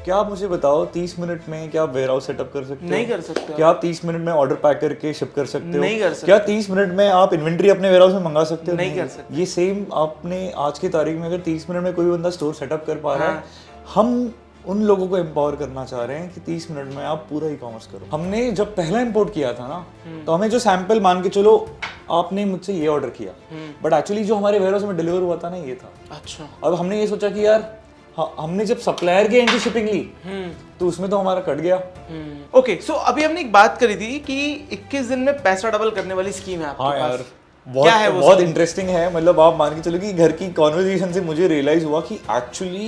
क्या आप मुझे बताओ 30 मिनट में क्या आप वेयर हाउस सेटअप कर सकते हो? नहीं कर सकते। क्या आप 30 मिनट में ऑर्डर पैक करके शिप कर सकते हो? नहीं कर सकते। क्या 30 मिनट में आप इन्वेंट्री अपने वेयर हाउस में मंगा सकते हो? नहीं कर सकते। ये सेम आपने आज की तारीख में अगर 30 मिनट में कोई बंदा स्टोर सेटअप कर पा रहा है, हाँ। हम उन लोगों को एम्पावर करना चाह रहे हैं कि 30 मिनट में आप पूरा ई कॉमर्स करो। हमने जब पहला इंपोर्ट किया था ना, तो हमें जो सैंपल मान के चलो आपने मुझसे ये ऑर्डर किया, बट एक्चुअली जो हमारे वेयर हाउस में डिलीवर हुआ था ना, ये था। अच्छा। अब हमने ये सोचा कि यार हमने जब सप्लायर के एंड से शिपिंग ली तो उसमें तो हमारा कट गया। ओके, सो अभी हमने एक बात करी थी कि 21 दिन में पैसा डबल करने वाली स्कीम है आपके हाँ पास। यार, क्या है वो बहुत इंटरेस्टिंग है। मतलब आप मान के चलो कि घर की कॉन्वर्सेशन से मुझे रियलाइज हुआ कि एक्चुअली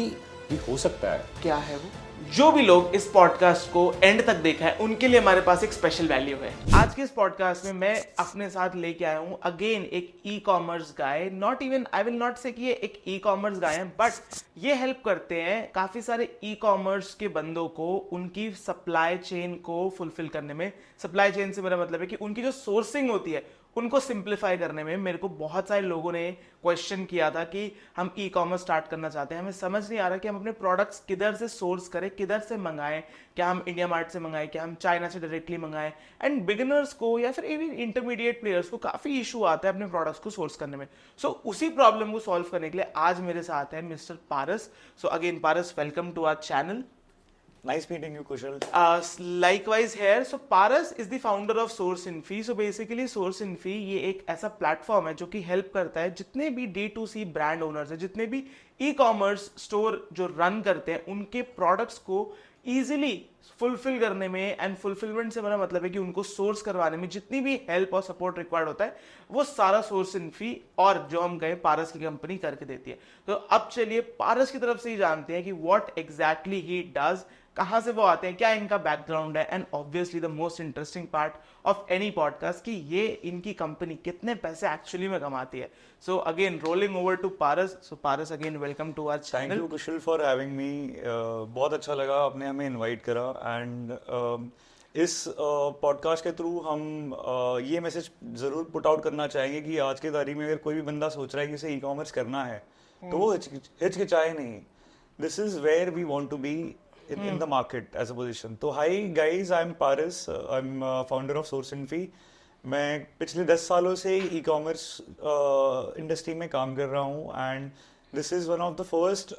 ये हो सकता है। क्या है वो? जो भी लोग इस पॉडकास्ट को एंड तक देखा है उनके लिए हमारे पास एक स्पेशल वैल्यू है। आज के इस पॉडकास्ट में मैं अपने साथ लेके आया हूँ अगेन एक e commerce guy. Not even, I will not से कि ये एक ई कॉमर्स गाय है, बट ये हेल्प करते हैं काफी सारे ई कॉमर्स के बंदों को उनकी सप्लाई चेन को फुलफिल करने में। सप्लाई चेन से मेरा मतलब है कि उनकी जो सोर्सिंग होती है उनको सिंप्लीफाई करने में। मेरे को बहुत सारे लोगों ने क्वेश्चन किया था कि हम ई कॉमर्स स्टार्ट करना चाहते हैं, हमें समझ नहीं आ रहा कि हम अपने प्रोडक्ट्स किधर से सोर्स करें, किधर से मंगाएं, क्या हम इंडिया मार्ट से मंगाएं, क्या हम चाइना से डायरेक्टली मंगाएं। एंड बिगिनर्स को या फिर इवन इंटरमीडिएट प्लेयर्स को काफ़ी इशू आता है अपने प्रोडक्ट्स को सोर्स करने में। सो उसी प्रॉब्लम को सॉल्व करने के लिए आज मेरे साथ है mister Paras. So again Paras, welcome to our channel. Nice meeting you, Kushal. Likewise here. So Paras is the founder of SourceInfi. So basically SourceInfi ये एक ऐसा प्लेटफॉर्म है जो कि हेल्प करता है जितने भी D2C ब्रांड ओनर्स हैं, जितने भी ई कॉमर्स स्टोर जो रन करते हैं, उनके प्रोडक्ट्स को इजीली फुलफिल करने में। एंड फुलफिलमेंट से मेरा मतलब है कि उनको सोर्स करवाने में जितनी भी हेल्प और सपोर्ट रिक्वायर्ड होता है वो सारा SourceInfi और जो हम गए पारस की कंपनी करके देती है। तो अब चलिए पारस की तरफ से ही जानते हैं कि व्हाट एग्जैक्टली ही डज, कहां से वो आते हैं, क्या इनका बैकग्राउंड है, and obviously the most interesting part of any podcast कि ये इनकी कंपनी कितने पैसे एक्चुअली में कमाती है। So again rolling over to Paras. So Paras again welcome to our channel. Thank you Kushal for having me. बहुत अच्छा लगा आपने हमें इनवाइट करा। एंड इस पॉडकास्ट के थ्रू हम ये मैसेज जरूर पुट आउट करना चाहेंगे कि आज के तारीख में अगर कोई भी बंदा सोच रहा है कि उसे ई कॉमर्स करना है तो वो हिचकिचाए नहीं। This is where we want to be in the market as a position. तो hi guys, I'm Paris, I'm founder of SourceInfi. मैं पिछले 10 सालों से ई कॉमर्स इंडस्ट्री में काम कर रहा हूँ and this is one of the first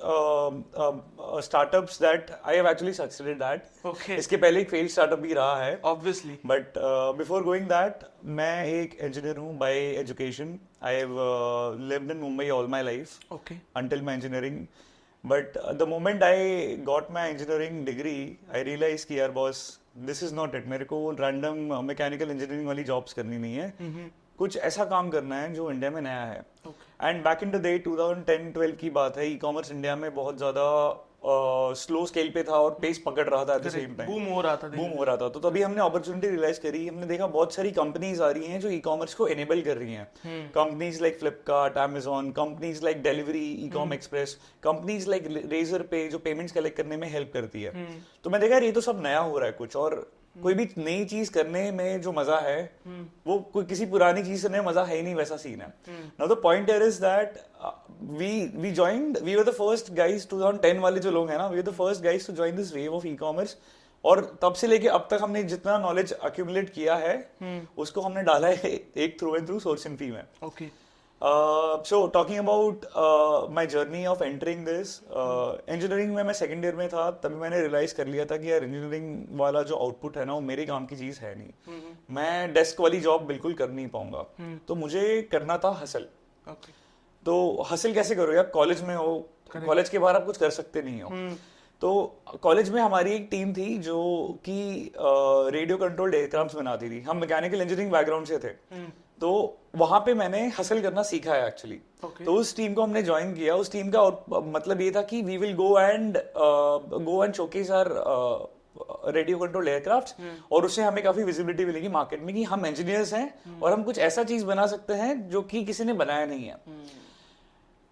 startups that I have actually succeeded that. Okay. इसके पहले एक फेल स्टार्टअप भी रहा है obviously, but before going that मैं एक इंजीनियर हूँ bye education. I have lived in Mumbai all my life okay, until my engineering. But the moment I got my engineering degree, I realized कि यार boss this is not it. मेरे को random mechanical engineering वाली jobs करनी नहीं है। कुछ ऐसा काम करना है जो इंडिया में नया है। And back in the day 2010-12 की बात है, ई कॉमर्स इंडिया में बहुत ज़्यादा स्लो स्केल पे था और पेस पकड़ रहा था। Eight the same time boom हो रहा था। तो तभी हमने अपॉर्चुनिटी रियलाइज करी। हमने देखा बहुत सारी कंपनीज आ रही हैं जो ई कॉमर्स को एनेबल कर रही हैं। Companies like Flipkart, Amazon, companies like Delhivery, Ecom express, companies like Razorpay जो पेमेंट्स कलेक्ट करने में हेल्प करती है। तो मैं देखा यार ये तो सब नया हो रहा है कुछ, और कोई भी नई चीज करने में जो मजा है वो कोई किसी पुरानी चीज करने में मजा है ही नहीं, वैसा सीन है। Now the point here is that we were the first guys 2010 वाले जो लोग हैं ना, we were the first guys to join this wave of e commerce. और तब से लेके अब तक हमने जितना नॉलेज अक्यूमुलेट किया है उसको हमने डाला है एक थ्रू एंड थ्रू SourceInfi में। Okay, so talking about my journey of entering this engineering में मैं सेकंड ईयर में था, तभी मैंने रियलाइज कर लिया था कि यार इंजीनियरिंग वाला जो आउटपुट है ना वो मेरे काम की चीज है नहीं। मैं डेस्क वाली जॉब बिल्कुल कर नहीं पाऊंगा। तो मुझे करना था हसल। तो हसल कैसे करो यार, कॉलेज में हो, कॉलेज के बाहर आप कुछ कर सकते नहीं हो। तो कॉलेज में हमारी एक टीम थी जो कि रेडियो कंट्रोल्ड एयरक्राफ्ट बनाती थी। हम मैकेनिकल इंजीनियरिंग बैकग्राउंड से थे, तो वहां पे मैंने हसल करना सीखा है एक्चुअली। तो उस टीम को हमने ज्वाइन किया। उस टीम का मतलब ये था कि we will go and showcase our radio control aircraft, और उससे हमें काफी विजिबिलिटी मिलेगी मार्केट में कि हम इंजीनियर्स हैं और हम कुछ ऐसा चीज बना सकते हैं जो कि किसी ने बनाया नहीं है।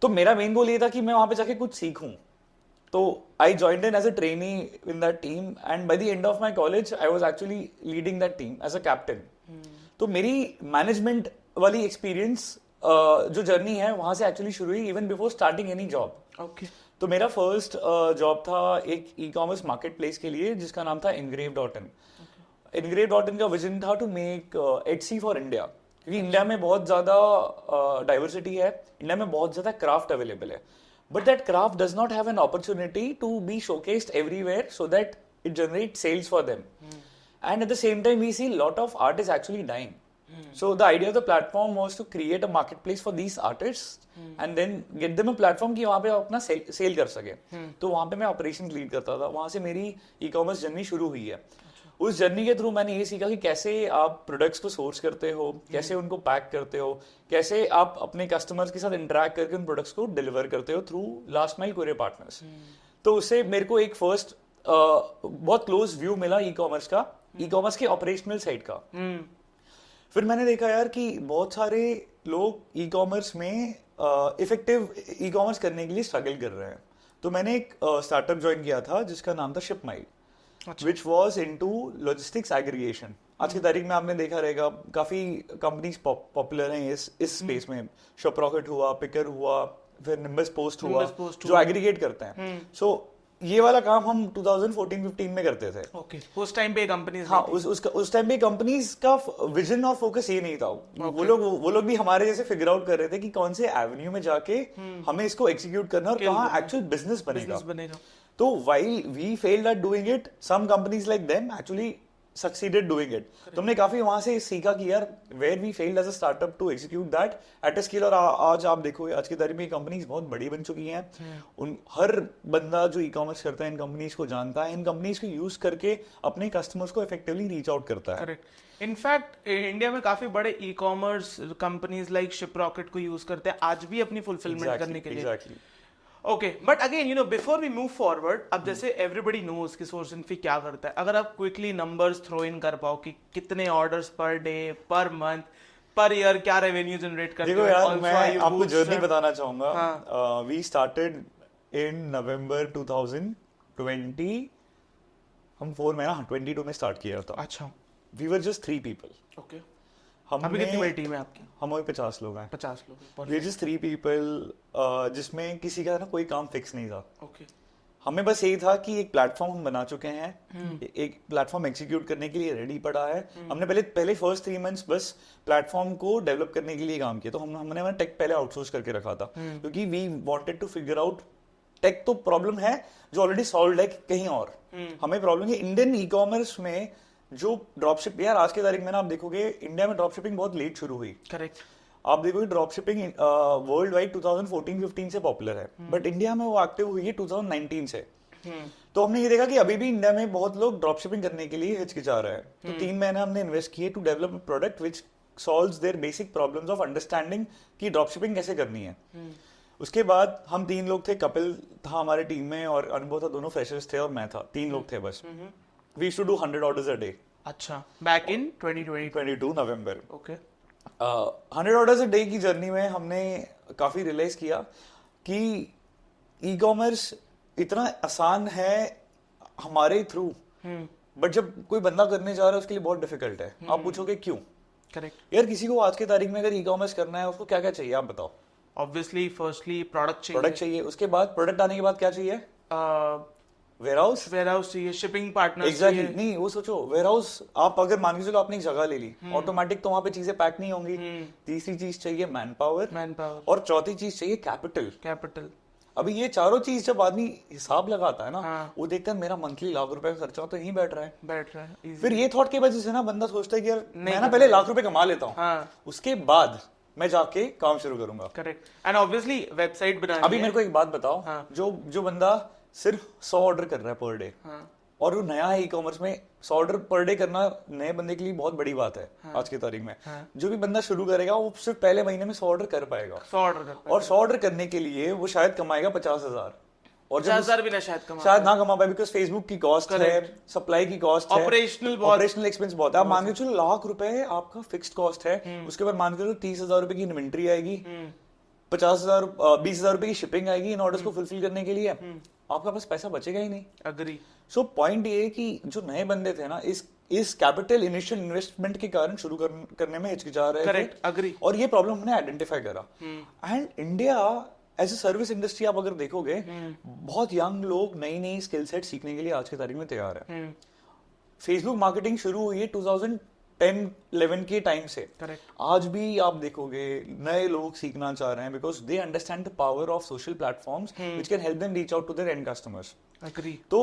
तो मेरा मेन गोल ये था कि मैं वहां पे जाके कुछ सीखूं। तो I joined in as a trainee in that team and by the end of my college I was actually leading that team as a captain. तो मेरी मैनेजमेंट वाली एक्सपीरियंस जो जर्नी है वहां से एक्चुअली शुरू हुई, even before starting any job. Okay, तो मेरा फर्स्ट जॉब था एक ई कॉमर्स मार्केट प्लेस के लिए जिसका नाम था Engrave.in। Engrave.in का विजन था to make Etsy for India, क्योंकि इंडिया में बहुत ज़्यादा डाइवर्सिटी है, इंडिया में बहुत ज़्यादा क्राफ्ट अवेलेबल है, but that craft does not have an opportunity to be showcased everywhere so that it generate sales for them, and at the same time we see lot of art is actually dying. So the idea of the platform was to create a marketplace for these artists and then get them a platform कि वहाँ पे अपना cell कर सके। तो वहाँ पे मैं ऑपरेशन लीड करता था, वहाँ से मेरी ई कॉमर्स जर्नी शुरू हुई है। उस जर्नी के थ्रू मैंने ये सीखा कि कैसे आप प्रोडक्ट्स को सोर्स करते हो, कैसे उनको पैक करते हो, कैसे आप अपने कस्टमर्स के साथ इंटरेक्ट करके उन प्रोडक्ट्स को डिलीवर करते हो through last mile courier partners. तो उससे मेरे को एक फर्स्ट बहुत क्लोज व्यू मिला ई कॉमर्स का, ई कॉमर्स के ऑपरेशनल साइड का। फिर मैंने देखा यार कि बहुत सारे लोग ई कॉमर्स में इफेक्टिव ई कॉमर्स करने के लिए स्ट्रगल कर रहे हैं। तो मैंने एक स्टार्टअप ज्वाइन किया था जिसका नाम था Shipmile, which was into logistics aggregation. आज की तारीख में आपने देखा रहेगा काफी कंपनीज पॉपुलर हैं इस स्पेस में। शॉपरॉकेट हुआ, पिकर हुआ, फिर निम्बस पोस्ट हुआ, जो एग्रीगेट करते हैं। सो ये वाला काम हम 2014-15 में करते थे। ओके, उस टाइम पे कंपनीज, हाँ, उस टाइम पे कंपनीज का विजन और फोकस ये नहीं था। वो लोग भी हमारे जैसे फिगर आउट कर रहे थे कि कौन से एवेन्यू में जाके हमें इसको एग्जीक्यूट करना और कहाँ एक्चुअल बिजनेस बनेगा। तो while we failed at doing it, some companies like them actually succeeded doing it। तुमने काफी वहां से सीखा कि यार where we failed as a startup to execute that at a scale। और आज आप देखो आज की तारीख में कंपनीज बहुत बड़ी बन चुकी हैं। उन हर बंदा जो ई कॉमर्स करता है इन कंपनीज को जानता है, इन कंपनीज को यूज करके अपने कस्टमर्स को इफेक्टिवली रीच आउट करता है। करेक्ट। इनफैक्ट इंडिया में काफी बड़े e commerce companies like Shiprocket को यूज करते हैं आज भी अपनी फुलफिलमेंट करने के लिए। Exactly. Okay, but again you know before we move forward, अब जैसे एवरीबडी नोज कि सोर्स इन्फी क्या करता है, अगर आप क्विकली नंबर्स थ्रो इन कर पाओ कि कितने orders per day, per month, per year क्या रेवेन्यू जनरेट करते हो। देखो यार, मैं आपको जर्नी बताना चाहूंगा। We started in November 2020। हम 22 में स्टार्ट किया था। अच्छा। We were just 3 people. Okay. अभी कितनी बड़ी टीम है आपकी? हम अभी 50 लोग हैं। 50 लोग। वी जस्ट 3 पीपल, जिसमें किसी का ना कोई काम फिक्स नहीं था। ओके। हमें बस यही था कि एक प्लेटफॉर्म हम बना चुके हैं, एक प्लेटफॉर्म एग्जीक्यूट करने के लिए रेडी पड़ा है। हमने पहले फर्स्ट 3 मंथ्स बस प्लेटफॉर्म को डेवलप करने के लिए काम किया। तो हमने टेक पहले आउटसोर्स करके रखा था, क्योंकि we wanted to figure out tech तो प्रॉब्लम है जो ऑलरेडी सॉल्व है कहीं और। हमें प्रॉब्लम है इंडियन ई कॉमर्स में जो ड्रॉपशिप। यार आज की तारीख में ना आप देखोगे इंडिया में ड्रॉपशिपिंग बहुत लेट शुरू हुई। करेक्ट। आप देखोगे ड्रॉपशिपिंग वर्ल्ड वाइड 2014-15 से पॉपुलर है, बट इंडिया में वो एक्टिव हुई है 2019 से। तो हमने ये देखा कि अभी भी इंडिया में बहुत लोग ड्रॉपशिपिंग करने के लिए हिचकिचा रहे हैं। तो 3 महीने हमने इन्वेस्ट किए to develop a product which solves their basic problems of understanding कि ड्रॉपशिपिंग कैसे करनी है। उसके बाद हम 3 लोग थे, कपिल था हमारे टीम में और अनुभव था, दोनों फ्रेशर्स थे और मैं था। 3 लोग थे बस। We used to do 100 orders a day. अच्छा, back in 2022 November. Okay. 100 orders a day की जर्नी में हमने काफी रियलाइज किया कि ई कॉमर्स इतना आसान है हमारे थ्रू, बट जब कोई बंदा करने जा रहा है उसके लिए बहुत डिफिकल्ट है। आप पूछोगे क्यों? करेक्ट। यार किसी को आज की तारीख में अगर ई कॉमर्स करना है उसको क्या क्या चाहिए आप बताओ? ऑब्वियसली फर्स्टली प्रोडक्ट चाहिए। उसके बाद प्रोडक्ट आने के बाद क्या चाहिए? वेयरहाउस चाहिए, शिपिंग पार्टनर एग्जैक्टली। नहीं, वो सोचो वेयरहाउस आप अगर मान के चलो आपने एक जगह ले ली, ऑटोमेटिक तो वहां पे चीजें पैक नहीं होंगी। तीसरी चीज चाहिए मैन पावर, और चौथी चीज चाहिए कैपिटल। अभी ये चारों चीज जब आदमी हिसाब लगाता है ना, वो देखता है मेरा मंथली ₹1,00,000 का खर्चा तो यहीं बैठ रहा है। फिर ये थॉट के वजह से ना बंदा सोचता है कि यार मैं ना पहले ₹1,00,000 कमा लेता हूँ, उसके बाद मैं जाके काम शुरू करूंगा। करेक्ट। एंड ऑब्वियसली वेबसाइट बनानी। अभी मेरे को एक बात बताओ, जो बंदा सिर्फ 100 ऑर्डर कर रहा है पर डे, और वो नया है ई कॉमर्स में, 100 ऑर्डर पर डे करना नए बंदे के लिए बहुत बड़ी बात है। आज की तारीख में जो भी बंदा शुरू करेगा वो सिर्फ पहले महीने में 100 ऑर्डर कर पाएगा। 100 ऑर्डर करने के लिए वो शायद कमाएगा 50,000, और 50,000 भी ना शायद ना कमा पाए, बिकॉज फेसबुक की कॉस्ट है, सप्लाई की कॉस्ट है, ऑपरेशनल एक्सपेंस बहुत है। आप मान के चलो ₹1,00,000 आपका फिक्स्ड कॉस्ट है, उसके बाद मान के चलो 30,000 की इन्वेंट्री आएगी, 50,000 20,000 की शिपिंग आएगी इन ऑर्डर्स को फुलफिल करने के लिए। आपका पास पैसा बचेगा ही नहीं। अग्री। सो पॉइंट ये है कि जो नए बंदे थे ना, इस कैपिटल इनिशियल इन्वेस्टमेंट के कारण शुरू करने में हिचकिचा रहे थे। अग्री। और ये प्रॉब्लम हमने आइडेंटिफाई करा। And India as a service industry आप अगर देखोगे, बहुत यंग लोग नई नई स्किल सेट सीखने के लिए आज की तारीख में तैयार है। फेसबुक मार्केटिंग शुरू हुई है 2010-11 के टाइम से। Correct. आज भी आप देखोगे नए लोग सीखना चाह रहे हैं because they understand the power of social platforms which can help them reach out to their end customers. Agree. तो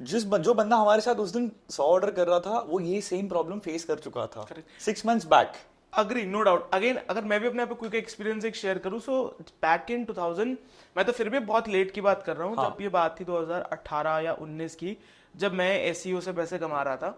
जो बंदा हमारे साथ उस दिन 100 ऑर्डर कर रहा था, वो ये सेम प्रॉब्लम फेस कर चुका था 6 months back. Agree, no doubt. Again अगर मैं भी अपने आप क्विक एक्सपीरियंस एक शेयर करूं, सो बैक इन 2000, मैं तो फिर भी बहुत लेट की बात कर रहा हूं, जब ये बात थी 2018 या 19 की, जब मैं SEO से पैसे कमा रहा था।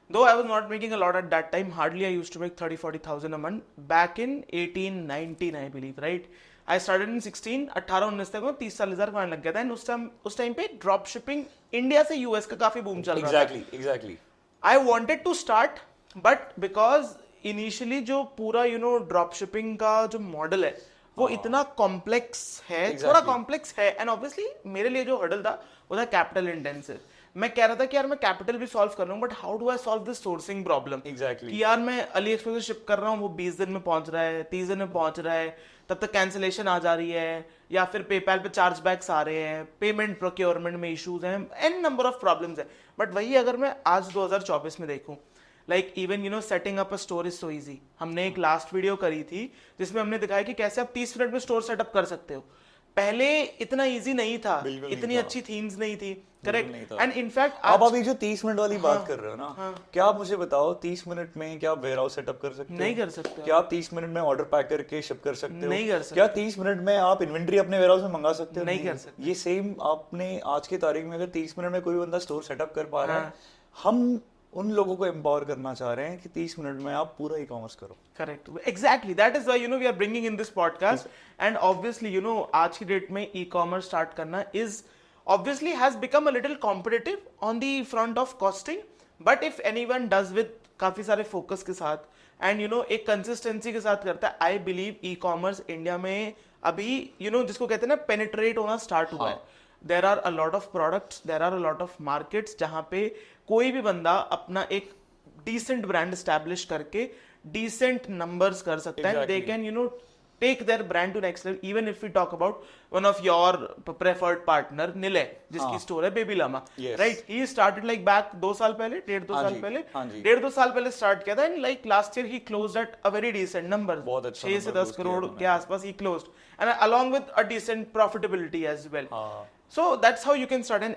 Though I was not making a lot at that time, hardly I used to make 30-40,000 a month back in 18-19 I believe, right? I started in 16, 18-19 तक मैं 30-40,000 कमाने लग गया था। एंड उस टाइम पे ड्रॉप शिपिंग इंडिया से US का काफी बूम चल रहा था। Exactly. I wanted to start, but because initially जो पूरा ड्रॉप शिपिंग का जो मॉडल है वो इतना कॉम्प्लेक्स है, थोड़ा कॉम्प्लेक्स है, एंड ऑब्वियसली मेरे लिए जो हर्डल था वो था कैपिटल इंटेंसिव। मैं कह रहा था कि यार मैं कैपिटल भी सॉल्व कर रहा हूँ, but how do I solve this sourcing problem. कि यार मैं अली एक्सप्रेस से शिप कर रहा हूँ, वो 20 दिन में पहुंच रहा है, 30 दिन में पहुंच रहा है, तब तक कैंसिलेशन आ जा रही है, या फिर पेपैल पे चार्ज बैक्स आ रहे हैं, पेमेंट प्रोक्योरमेंट में इश्यूज हैं, एन नंबर ऑफ प्रॉब्लम्स है। बट वही अगर मैं आज 2024 में देखूं, like even setting up a store is so easy. हमने एक लास्ट वीडियो करी थी जिसमें हमने दिखाया कि कैसे आप 30 मिनट में स्टोर सेटअप कर सकते हो। पहले इतना इजी नहीं था, इतनी अच्छी थीम्स नहीं थी, करेक्ट। एंड इनफैक्ट आप अभी जो 30 मिनट वाली बात कर रहे हो ना, क्या आप मुझे बताओ 30 मिनट में क्या आप वेयर हाउस सेटअप कर सकते हो? नहीं कर सकते। क्या आप 30 मिनट में ऑर्डर पैक करके शिप कर सकते हो? नहीं कर सकते। क्या 30 मिनट में आप इन्वेंट्री अपने वेयर हाउस में मंगा सकते हो? नहीं कर सकते। ये सेम आपने आज की तारीख में अगर 30 मिनट में कोई बंदा स्टोर सेटअप कर पा रहा है, हम उन लोगों को एम्पावर करना चाह रहे हैं कि 30 मिनट में आप पूरा ई-कॉमर्स करो। Correct, exactly, that is why we are bringing in this podcast. And obviously आज की डेट में ई-कॉमर्स स्टार्ट करना is obviously has become a little competitive on the front of costing, but if anyone does with काफी सारे focus के साथ and एक कंसिस्टेंसी के साथ करता है, आई बिलीव ई-कॉमर्स इंडिया में अभी जिसको कहते हैं ना पेनिट्रेट होना स्टार्ट हुआ है। There are a lot of products, there are a lot of markets जहां पे कोई भी बंदा अपना एक डिसेंट ब्रांड एस्टैब्लिश करके डिसेंट नंबर्स कर सकता है। They can take their brand to next level. Even if we talk about one of your preferred partner, Nilay, जिसकी स्टोर है Baby Llama, right? He started like back 2 साल पहले, 1.5 साल पहले स्टार्ट किया था, and like last year he closed at a very decent number, 6 से 10 करोड़ के आसपास he closed, and along with a decent profitability as well. So that's how you can start, and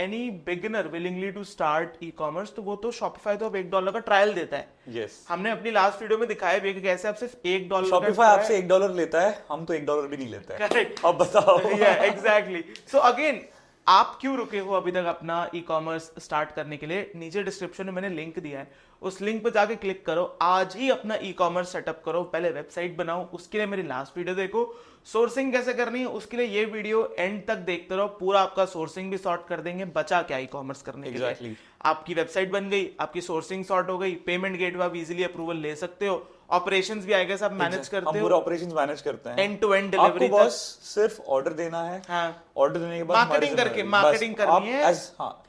any beginner willingly to start e-commerce, तो वो तो Shopify तो अब $1 का trial देता है। Yes. हमने अपनी लास्ट वीडियो में दिखाया भी कि कैसे आप सिर्फ $1 Shopify आपसे $1 लेता है, हम तो $1 भी नहीं लेते हैं। Correct. अब बताओ। Yeah, exactly. So again, आप क्यों रुके हो अभी तक अपना ई-कॉमर्स स्टार्ट करने के लिए? नीचे डिस्क्रिप्शन में मैंने लिंक दिया है, उस लिंक पे जाके क्लिक करो, आज ही अपना ई-कॉमर्स सेटअप करो, पहले वेबसाइट बनाओ, उसके लिए मेरी लास्ट वीडियो देखो, सोर्सिंग कैसे करनी है उसके लिए ये वीडियो एंड तक देखते रहो, पूरा आपका सोर्सिंग भी सॉर्ट कर देंगे, बचा क्या ई-कॉमर्स करने के लिए। आपकी वेबसाइट बन गई, आपकी सोर्सिंग सॉर्ट हो गई, पेमेंट गेटवे आप इजीली अप्रूवल ले सकते हो, ऑपरेशंस भी आएगा, सब मैनेज करते हो, पूरा ऑपरेशंस मैनेज करते हैं, एंड टू एंड डिलीवरी आपको बस सिर्फ ऑर्डर देना है। ऑर्डर देने के बाद मार्केटिंग करनी है,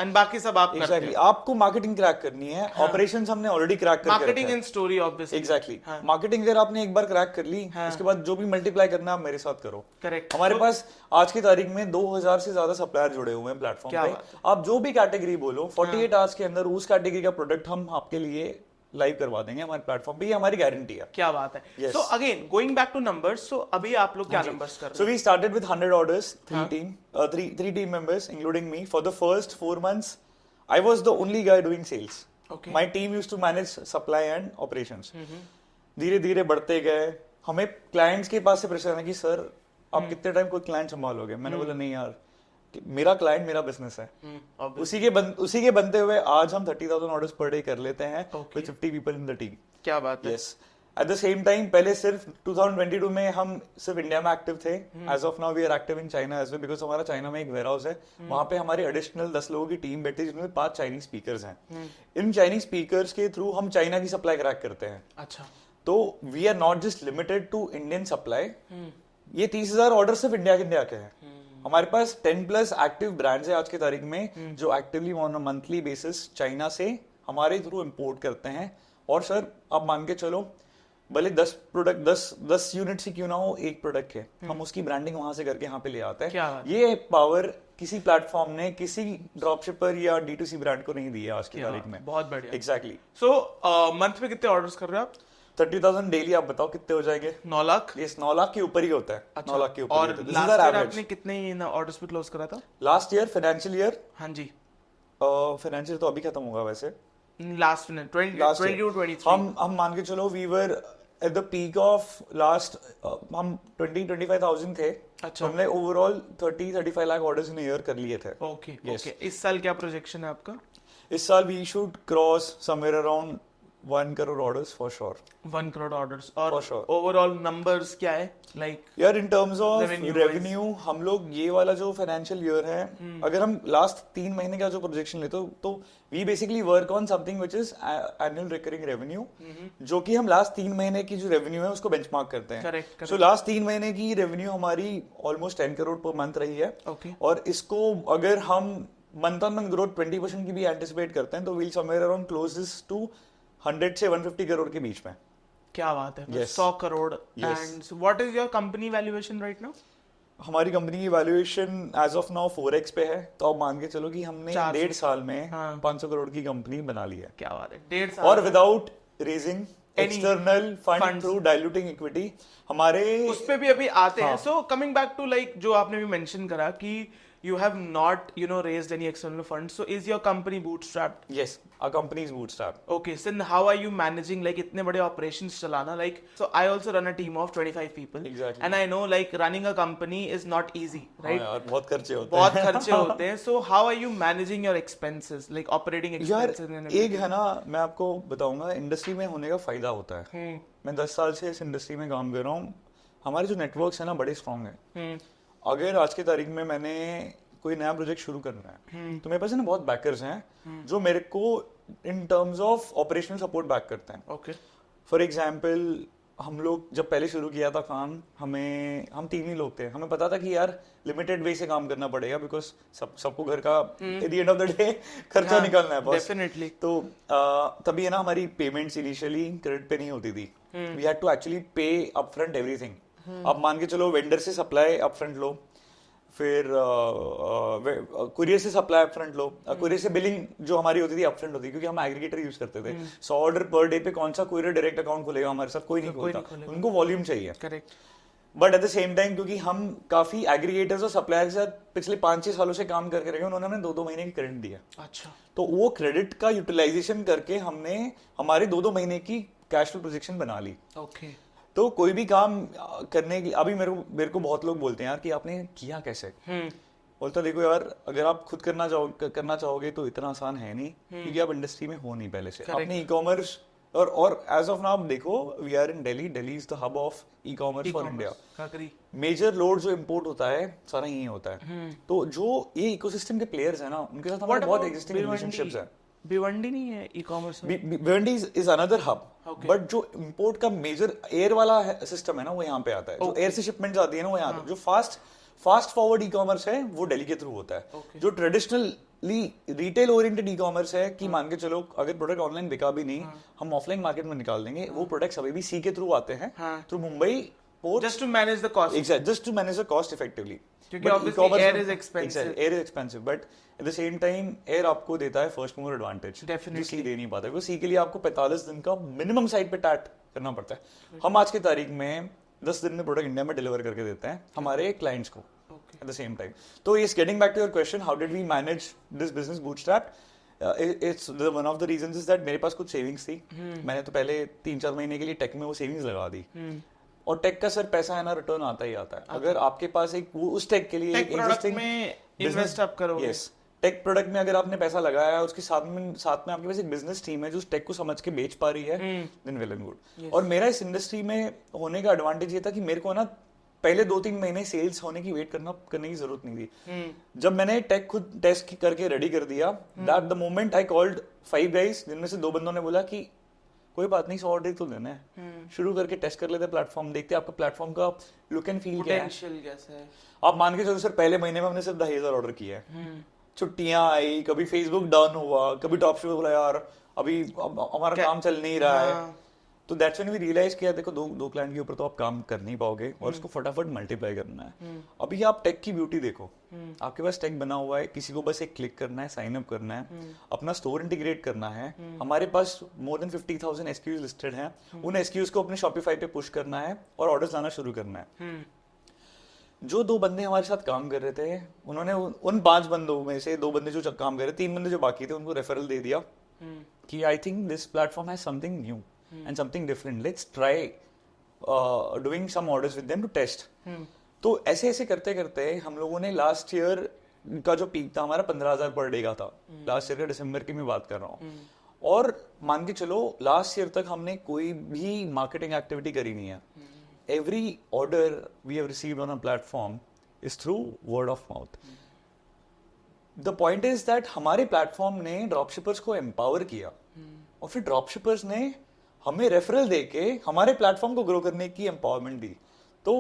एंड बाकी सब आप करते हो। आपको मार्केटिंग क्रैक करनी है, ऑपरेशंस हमने ऑलरेडी क्रैक कर रखा है। Marketing and story obviously. Exactly, marketing अगर आपने एक बार क्रैक कर ली, उसके बाद जो भी मल्टीप्लाई करना है आप मेरे साथ करो। करेक्ट। हमारे पास आज की तारीख में 2000 से ज्यादा सप्लायर जुड़े हुए हैं प्लेटफॉर्म पे। आप जो भी कैटेगरी बोलो, 48 आवर्स के अंदर उस कैटेगरी का प्रोडक्ट हम आपके लिए लाइव करवा देंगे हमारे प्लेटफॉर्म पे, ये हमारी गारंटी है। क्या बात है। So again going back to numbers, so अभी आप लोग क्या नंबर्स कर रहे हैं? So we started with 100 orders, 3 team members including me. For the first 4 months I was the only guy doing sales. Okay. My team used to manage supply and operations. धीरे धीरे बढ़ते गए, हमें क्लाइंट्स के पास से प्रेशर है कि sir आप कितने टाइम कोई क्लाइंट संभालोगे? मैंने बोला नहीं यार, मेरा क्लाइंट मेरा बिजनेस है। उसी के बनते हुए आज हम 30,000 ऑर्डर्स पर डे कर लेते हैं with 50 people in the team. क्या बात है। Yes. At the same time, पहले सिर्फ 2022 में हम सिर्फ इंडिया में एक्टिव थे। As of now we are active in China as well, because हमारा चाइना में एक वेयर हाउस है, वहाँ पे हमारे एडिशनल 10 लोगों की टीम बैठी है जिनमें 5 चाइनीज स्पीकर्स हैं। इन चाइनीज स्पीकर्स के थ्रू हम चाइना की सप्लाई क्रैक करते हैं। अच्छा। तो we are not just limited to Indian supply. ये 30,000 ऑर्डर सिर्फ इंडिया के हैं। हमारे पास 10+ एक्टिव ब्रांड्स है आज की तारीख में, जो actively on a monthly basis China से हमारे थ्रू इंपोर्ट करते हैं। और सर आप मान के चलो भले 10 प्रोडक्ट 10 यूनिट से क्यों ना हो, एक प्रोडक्ट है, हम उसकी ब्रांडिंग वहां से करके यहाँ पे ले आते क्या हैं। बात ये पावर किसी प्लेटफॉर्म ने किसी ड्रॉपशिपर या D2C ब्रांड को नहीं दी है आज की तारीख में। बहुत बढ़िया। एग्जैक्टली। सो मंथ में कितने ऑर्डर्स कर रहे हो आप? 30,000 डेली। आप बताओ कितने हो जाएंगे? 9 लाख। यस, 9 लाख के ऊपर ही होता है। अच्छा। 9 लाख के ऊपर और ही होता है। लास्ट ईयर आपने कितने ऑर्डर्स पे क्लोज करा था? लास्ट ईयर फाइनेंशियल ईयर, हाँ जी, फाइनेंशियल तो अभी खत्म होगा वैसे, लास्ट 2023। हम मान के चलो we were at the peak of last, हम 20-25,000 थे। अच्छा। हमने overall 30-35 lakh orders in year कर लिए थे। Okay okay. इस साल क्या प्रोजेक्शन है आपका? इस साल we should cross somewhere around 1 crore orders for sure. 1 crore orders. और For sure. ओवरऑल नंबर्स क्या है लाइक? यार in terms of Revenue revenue हम लोग ये वाला जो फाइनेंशियल ईयर है, अगर हम लास्ट 3 महीने का जो प्रोजेक्शन लेते हो तो we basically work on something which is annual recurring revenue, जो कि हम लास्ट 3 महीने की जो रेवेन्यू है उसको बेंचमार्क करते हैं। करेक्ट। सो लास्ट 3 महीने की रेवेन्यू हमारी ऑलमोस्ट 10 करोड़ पर मंथ रही है। ओके। और इसको अगर हम मंथ ऑन मंथ ग्रोथ 20% की भी एंटिसिपेट करते हैं तो we'll somewhere around close this to 100 से 150 करोड़ के बीच में। क्या बात है। Yes. 100 crore. Yes. And what is your company valuation right now? हमारी कंपनी की valuation as of now 4x पे है, तो आप मान के चलो कि हमने 1.5 साल में 500 करोड़ की कंपनी बना ली है। क्या बात है। 1.5 साल और without raising Any external fund through diluting equity. हमारे उस पे भी अभी आते हैं। So coming back to like जो आपने भी मेंशन करा कि you have not raised any external funds, so is your company bootstrapped? Yes, our company is bootstrapped. Okay, so then how are you managing like इतने बड़े operations चलाना? Like so I also run a team of 25 people. Exactly. And I know like running a company is not easy, right? यार बहुत खर्चे होते हैं। बहुत खर्चे होते हैं। So how are you managing your expenses, like operating expenses? यार एक है ना, मैं आपको बताऊंगा, इंडस्ट्री में होने का फायदा होता है। मैं 10 साल से इस इंडस्ट्री में काम कर रहा हूँ। हमारे जो नेटवर्क्स है ना बड़े स्ट्रांग है। अगर आज की तारीख में मैंने कोई नया प्रोजेक्ट शुरू करना है तो मेरे पास ना बहुत बैकर्स हैं जो मेरे को इन terms of operational support back करते हैं। ओके। फॉर एग्जांपल हम लोग जब पहले शुरू किया था काम, हम 3 ही लोग थे। हमें पता था कि यार लिमिटेड वे से काम करना पड़ेगा बिकॉज सबको घर का at the end of the day खर्चा निकालना है बस। डेफिनेटली। तो तभी है ना हमारी पेमेंट्स इनिशियली क्रेडिट पे नहीं होती थी। वी हैड टू एक्चुअली पे अपफ्रंट एवरीथिंग। अब मान के चलो वेंडर से सप्लाई अपफ्रंट लो, फिर कुरियर से सप्लाई अपफ्रंट लो, कुरियर से बिलिंग जो हमारी होती थी अपफ्रंट होती, क्योंकि हम एग्रीगेटर यूज करते थे। 100 ऑर्डर पर डे पे कौन सा कुरियर डायरेक्ट अकाउंट खुलेगा हमारे साथ? कोई नहीं खोलता, उनको वॉल्यूम चाहिए। Correct. But at the same time क्योंकि हम काफी एग्रीगेटर्स और सप्लायर के साथ पिछले 5-6 सालों से काम करके रहे, उन्होंने हमें 2-2 महीने की क्रेडिट दिया। अच्छा। तो वो क्रेडिट का यूटिलाइजेशन करके हमने हमारे 2-2 महीने की कैश फ्लो प्रोजेक्शन बना ली। ओके। तो कोई भी काम करने की, अभी मेरे को बहुत लोग बोलते हैं यार कि आपने किया कैसे। बोलता देखो यार, अगर आप खुद करना चाहोगे तो इतना आसान है नहीं, क्योंकि आप इंडस्ट्री में हो नहीं पहले से। आपने ई कॉमर्स और एज ऑफ नाउ देखो we are in Delhi is the hub of e commerce for India. Major load जो इम्पोर्ट होता है सारा यही होता है। तो जो ये इकोसिस्टम के प्लेयर्स है ना, उनके साथ हमारे बहुत एग्जिस्टिंग रिलेशनशिप्स हैं। भिवंडी नहीं है e commerce? Bhiwandi is another hub, but जो इंपोर्ट का मेजर एयर वाला सिस्टम है ना वो यहाँ पे आता है। जो एयर से शिपमेंट आती है ना वो यहाँ पे। जो फास्ट फॉरवर्ड ई कॉमर्स है वो दिल्ली के थ्रू होता है। जो traditionally retail oriented e commerce है कि मान के चलो अगर प्रोडक्ट ऑनलाइन बिका भी नहीं, हम ऑफलाइन मार्केट में निकाल देंगे, वो प्रोडक्ट्स अभी भी सी के थ्रू आते हैं, through Mumbai port, just to manage the cost. Exact, just to manage the cost effectively. क्योंकि obviously air is expensive. Air is expensive, but at the same time air आपको देता है first mover advantage, definitely sea दे नहीं पाता, क्योंकि सी के लिए आपको 45 दिन का मिनिमम साइट पे टैट करना पड़ता है। हम आज की तारीख में 10 दिन में प्रोडक्ट इंडिया में डिलीवर करके देते हैं हमारे क्लाइंट्स को at the same time. So yes, getting back to your question, how did we manage this business bootstrapped? It's one of the reasons is that मेरे पास कुछ सेविंग्स थी। मैंने तो पहले 3-4 महीने के लिए टेक में वो सेविंग्स लगा दी। और टेक का सर पैसा है ना, रिटर्न आता ही आता है। अगर आपके पास एक उस टेक के लिए एक एग्जिस्टिंग में इन्वेस्ट आप करोगे। यस, टेक प्रोडक्ट में अगर आपने पैसा लगाया है, उसके साथ में आपके पास एक बिजनेस टीम है जो उस टेक को समझ के बेच पा रही है, देन वेल एंड गुड। और मेरा इस इंडस्ट्री में होने का एडवांटेज ये था कि मेरे को ना पहले 2-3 महीने सेल्स होने की वेट करने की जरूरत नहीं थी। जब मैंने टेक खुद टेस्ट करके रेडी कर दिया, that the moment I called 5 guys, जिनमें से 2 बंदों ने बोला कि कोई बात नहीं, 100 ऑर्डर तो देना है, शुरू करके टेस्ट कर लेते, प्लेटफॉर्म देखते आपका प्लेटफॉर्म का लुक एंड फील क्या है। आप मान के चलो सर पहले महीने में हमने सिर्फ 10,000 ऑर्डर किया है। छुट्टियां आई, कभी फेसबुक डाउन हुआ, कभी टॉप शो बोला यार अभी हमारा काम चल नहीं रहा है, तो दैट्स व्हेन वी रियलाइज किया देखो दो क्लाइंट के ऊपर तो आप काम कर नहीं पाओगे और उसको फटाफट मल्टीप्लाई करना है। अभी आप टेक की ब्यूटी देखो, आपके पास टेक बना हुआ है, किसी को बस एक क्लिक करना है, साइन अप करना है, अपना स्टोर इंटीग्रेट करना है। हमारे पास मोर देन 50,000 SKUs लिस्टेड हैं, उन SKUs को अपने शॉपिफाई पे पुश करना है और ऑर्डर्स आना शुरू करना है। जो 2 बंदे हमारे साथ काम कर रहे थे, उन्होंने उन 5 बंदों में से 2 बंदे जो काम कर रहे थे, 3 बंदे जो बाकी थे, उनको रेफरल दे दिया कि I think this platform has something new and something different, let's try doing some orders with them to test. तो ऐसे ऐसे करते करते हम लोगों ने लास्ट ईयर का जो पीक था हमारा 15,000 पर डे का था, लास्ट ईयर का दिसंबर की मैं बात कर रहा हूँ। और मान के चलो लास्ट ईयर तक हमने कोई भी मार्केटिंग एक्टिविटी करी नहीं है। Every order we have received on a platform is through word of mouth. The point is that हमारे प्लेटफॉर्म ने ड्रॉपशिपर्स को एम्पावर किया और फिर ड्रॉपशिपर्स ने हमें रेफरल देके हमारे प्लेटफॉर्म को ग्रो करने की एम्पावरमेंट दी। तो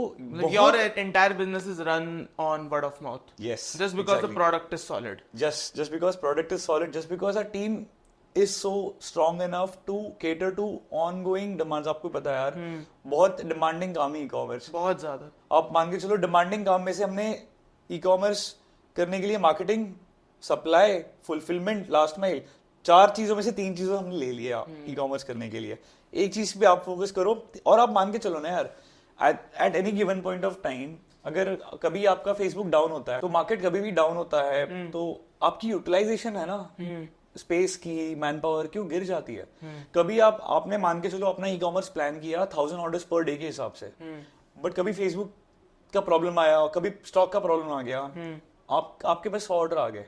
your entire business is run on word of mouth. Yes, just because exactly. the product is solid. Just because product is solid, just because our team is so strong enough to cater to ongoing demands. आपको पता है यार, बहुत demanding काम है e-commerce, बहुत ज्यादा। आप मान के चलो डिमांडिंग काम में से हमने ई-कॉमर्स करने के लिए marketing, supply, fulfilment, last mile, 4 चीजों में से 3 चीजों हमने ले लिया ई-कॉमर्स करने के लिए। एक चीज पे आप फोकस करो और आप मान के चलो ना यार, at any given point of time अगर कभी आपका फेसबुक डाउन होता है तो मार्केट कभी भी डाउन होता है तो आपकी यूटिलाइजेशन है ना स्पेस की, मैन पावर क्यों गिर जाती है। कभी आपने मान के चलो अपना ई-कॉमर्स प्लान किया 1000 ऑर्डर्स पर डे के हिसाब से, बट कभी फेसबुक का प्रॉब्लम आया, कभी स्टॉक का प्रॉब्लम आ गया, आपके पास 100 ऑर्डर आ गए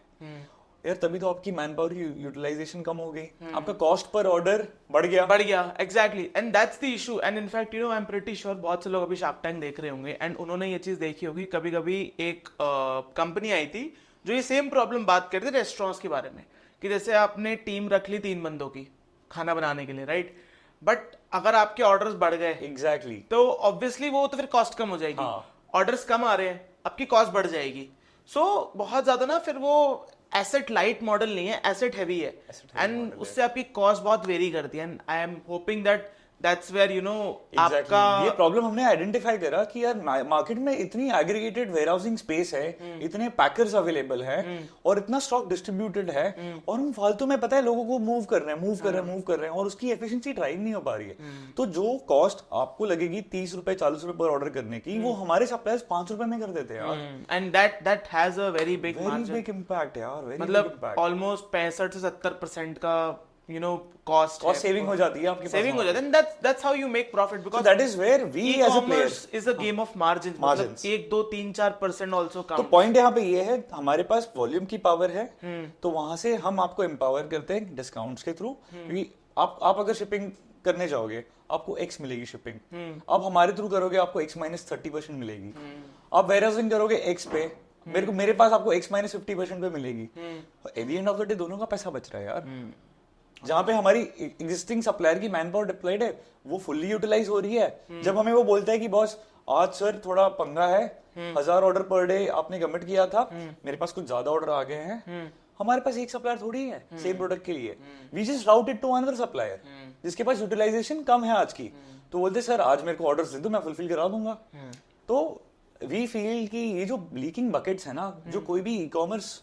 यार, तभी तो आपकी मैन पावर की यूटिलाइजेशन कम हो गई, आपका कॉस्ट पर ऑर्डर बढ़ गया। Exactly, and that's the issue. And in fact you know I am pretty sure बहुत से लोग अभी शार्क टैंक देख रहे होंगे एंड उन्होंने ये चीज देखी होगी। कभी कभी एक कंपनी आई थी जो ये सेम प्रॉब्लम बात करती थी रेस्टोरेंट्स के बारे में, कि जैसे आपने टीम रख ली 3 बंदों की खाना बनाने के लिए, राइट, बट अगर आपके ऑर्डर्स बढ़ गए एग्जैक्टली तो ऑब्वियसली वो तो फिर कॉस्ट कम हो जाएगी। ऑर्डर्स कम आ रहे हैं, आपकी कॉस्ट बढ़ जाएगी। सो बहुत ज्यादा ना फिर वो एसेट लाइट मॉडल नहीं है, एसेट हैवी है, एंड उससे आपकी कॉस्ट बहुत वेरी करती है। And I am hoping that's where you know आपका ये प्रॉब्लम हमने आइडेंटिफाई करा कि यार मार्केट में इतनी एग्रीगेटेड वेयरहाउसिंग स्पेस है, इतने पैकर्स अवेलेबल है और इतना स्टॉक डिस्ट्रीब्यूटेड है और हम फालतू में पता है लोगों को मूव कर रहे हैं और उसकी एफिशिएंसी ड्राइव नहीं हो पा रही है। तो जो कॉस्ट आपको लगेगी 30 रुपए 40 रुपए पर ऑर्डर करने की, वो हमारे सप्लायर्स 5 रुपए में कर देते हैं यार। And that has a very big impact यार, मतलब ऑलमोस्ट 65 से 70% का you know cost सेविंग हो जाती है आपके पास, सेविंग हो जाता है, and that's how you make profit, because so that is where we as a player is a game of margins. 1 2 3 4% also count. तो पॉइंट यहाँ पे ये है, हमारे पास वॉल्यूम की पावर है, तो वहां से हम आपको एम्पावर करते हैं डिस्काउंट्स के थ्रू, क्योंकि आप अगर शिपिंग करने जाओगे आपको X मिलेगी शिपिंग, आप हमारे थ्रू करोगे आपको X - 30% मिलेगी, आप वेयरहाउसिंग करोगे X पे, मेरे पास आपको X - 50% पे मिलेगी। At the end of the day दोनों का पैसा बच रहा है यार। जहां पे हमारी एग्जिस्टिंग सप्लायर की मैन पावर डिप्लॉयड है वो फुल्ली यूटिलाइज हो रही है। जब हमें वो बोलता है कि बॉस आज सर थोड़ा पंगा है, 1000 ऑर्डर पर डे आपने कमिट किया था, मेरे पास कुछ ज्यादा ऑर्डर आ गए हैं, हमारे पास एक सप्लायर थोड़ी है सेम प्रोडक्ट के लिए, we just route it to another supplier जिसके पास यूटिलाइजेशन कम है आज की, तो बोलते सर आज मेरे को ऑर्डर दे दो मैं फुलफिल करा दूंगा। तो वी फील कि ये जो लीकिंग बकेट्स है ना, जो कोई भी ई कॉमर्स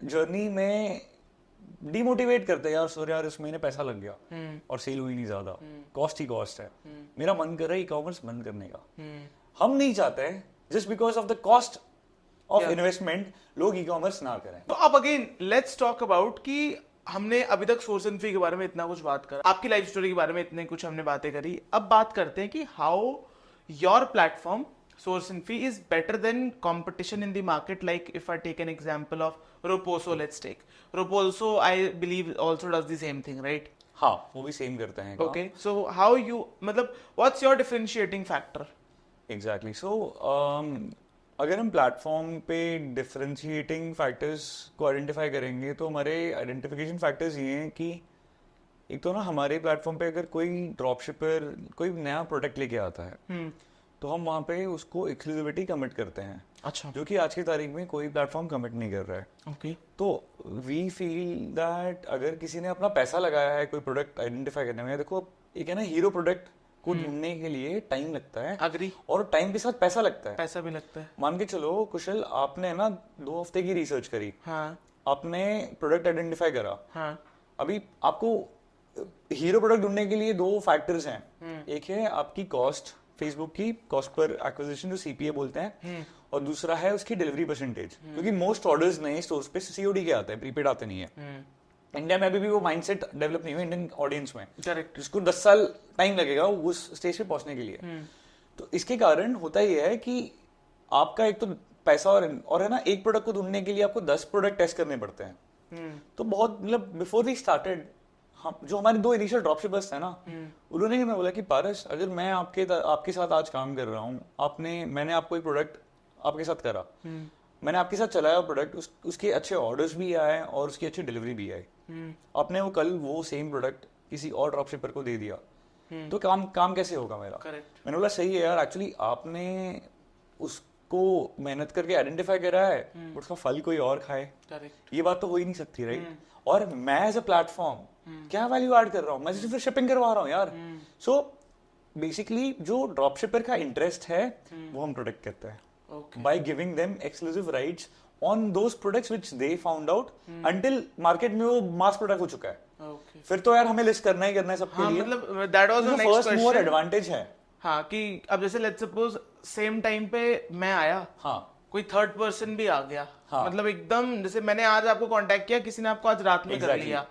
जर्नी में डिमोटिवेट करते हैं यार, सर यार इस महीने पैसा लग गया और सेल हुई नहीं ज्यादा, कॉस्ट ही कॉस्ट है, मेरा मन कर रहा है ई कॉमर्स बंद करने का। हम नहीं चाहते just because of the cost of investment लोग ई कॉमर्स ना करें। तो अब अगेन लेट्स टॉक अबाउट कि हमने अभी तक सोर्स एंड फी के बारे में इतना कुछ बात करा, आपकी लाइफ स्टोरी के बारे में इतने कुछ हमने बातें करी। अब बात करते हैं कि how your platform source and fee is better than competition in the market. Like if I take an example of Roposo, let's take Roposo, I believe also does the same thing, right? हाँ, वो भी same करते हैं। Okay, so how you मतलब what's your differentiating factor? Exactly. So अगर हम platform पे differentiating factors को आइडेंटिफाई करेंगे तो हमारे आइडेंटिफिकेशन फैक्टर्स ये हैं कि एक तो ना हमारे प्लेटफॉर्म पे अगर कोई ड्रॉपशिपर कोई नया प्रोडक्ट लेके आता है तो हम वहाँ पे उसको एक्सक्लूसिविटी कमिट करते हैं, अच्छा, जो कि आज की तारीख में कोई प्लेटफॉर्म कमिट नहीं कर रहा है। ओके, तो वी फील दैट अगर किसी ने अपना पैसा लगाया है कोई प्रोडक्ट आइडेंटिफाई करने में, देखो एक है ना, हीरो प्रोडक्ट को ढूंढने के लिए टाइम लगता है, अग्री, और टाइम के साथ पैसा लगता है। पैसा भी लगता है। मान के चलो कुशल, आपने ना 2 हफ्ते की रिसर्च करी, हाँ आपने प्रोडक्ट आइडेंटिफाई करा, हाँ, अभी आपको हीरो प्रोडक्ट ढूंढने के लिए 2 फैक्टर्स हैं। एक है आपकी कॉस्ट, फेसबुक की कॉस्ट पर एक्विजिशन जो सीपीए बोलते हैं, और दूसरा है उसकी डिलीवरी परसेंटेज, क्योंकि मोस्ट ऑर्डर्स नए स्टोर्स पे सीओडी के आते हैं, प्रीपेड आते नहीं है। इंडिया में अभी भी वो माइंडसेट डेवलप नहीं हुआ इंडियन ऑडियंस में, करेक्ट, जिसको 10 साल टाइम लगेगा उस स्टेज पे पहुंचने के लिए। तो इसके कारण होता यह है कि आपका एक तो पैसा और है ना, एक प्रोडक्ट को ढूंढने के लिए आपको 10 प्रोडक्ट टेस्ट करने पड़ते हैं। तो बहुत मतलब बिफोर वी स्टार्टेड, हम जो हमारे 2 इनिशियल ड्रॉपशिपर्स थे ना, उन्होंने मैं बोला कि पारस, अगर मैं आपके साथ आज काम कर रहा हूँ, मैंने आपको एक प्रोडक्ट आपके साथ करा, मैंने आपके साथ चलाया प्रोडक्ट, उसके अच्छे ऑर्डर्स भी आए और उसकी अच्छी डिलीवरी भी आई, आपने वो कल वो सेम प्रोडक्ट किसी और ड्रॉपशिपर को दे दिया, तो काम कैसे होगा मेरा? करेक्ट, मैंने बोला सही है यार, एक्चुअली आपने उसको मेहनत करके आइडेंटिफाई करा है, उसका फल कोई और खाए, करेक्ट, ये बात तो हो ही नहीं सकती, राइट? और मैं एज अ प्लेटफॉर्म क्या वैल्यू ऐड कर रहा हूँ? मैं सिर्फ शिपिंग करवा रहा हूँ यार। सो बेसिकली जो ड्रॉपशिपर का इंटरेस्ट है वो हम प्रोटेक्ट करते हैं by giving them exclusive rights on those products which they found out until market में वो मास प्रोडक्ट हो चुका है। फिर तो यार हमें लिस्ट करना ही करना है सबके लिए। मतलब that was the next first more question. Advantage है। हाँ, कि अब जैसे लेट्स सपोज सेम टाइम पे मैं आया, हाँ, कोई थर्ड पर्सन भी आ गया, हाँ, मतलब एकदम जैसे मैंने आज आपको कांटेक्ट किया, किसी ने आपको आज रात में कर Exactly. लिया,